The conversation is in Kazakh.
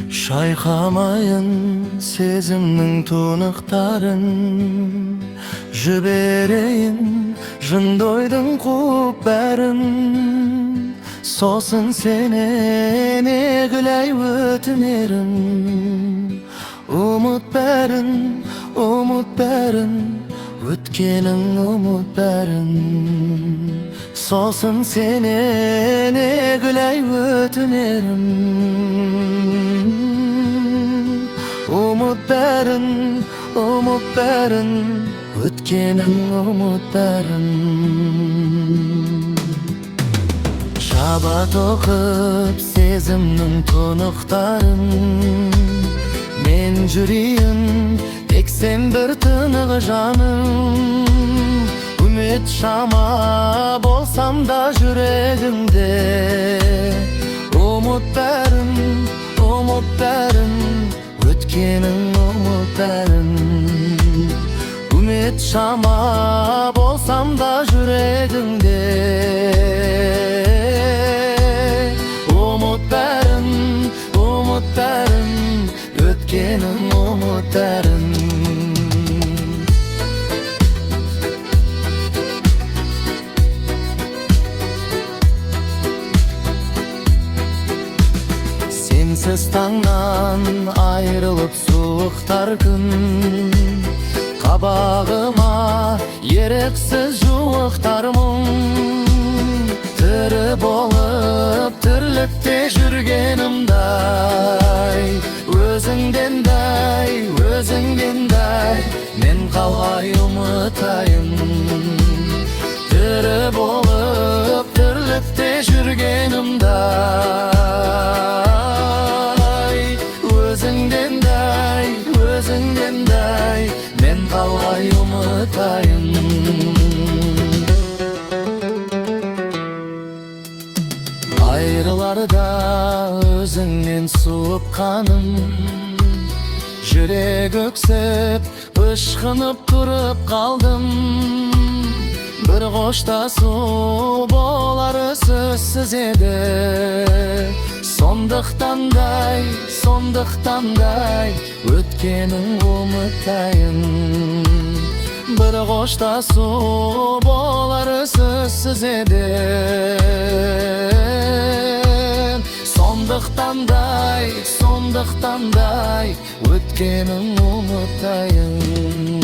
Шайқамайын сезімнің тұнықтарын, жіберейін жындойдың қуып бәрін. Сосын сенен егілей өтінерім, ұмыт бәрін, өткенің ұмыт бәрін. Сосын сенен егілей өтінерім, ұмыт бәрін, өткенің ұмыт бәрін. Шабат оқып сезімнің тұнықтарын, мен жүрейін тек сен бір тынығы жаным. Үміт шама болсам да жүрегімде, ұмыт бәрін, өткенің ұмыт бәрін. Үміт шама болсам да жүрегімде, ұмыт бәрін, өткенің ұмыт бәрін. Сенсіз таңнан айрылып суықтар күн, қабағыма еріксіз жуықтар мұң. Тірі болып тірлікте жүргенімдай, өзіңден дай, мен қалай ұмытайын. Тірі болып тірлікте жүргенімдай, өзіңден дай, мен қалай ұмытайын. Айрыларда өзіңнен суып қаным, жүрек өксіп, ышқынып тұрып қалдым. Бір қоштасу болары сөзсіз еді, сондықтан дай, өткенің ұмытайын. Бір қоштасу болары сөзсіз еді, сондықтан дай, өткенің ұмытайын.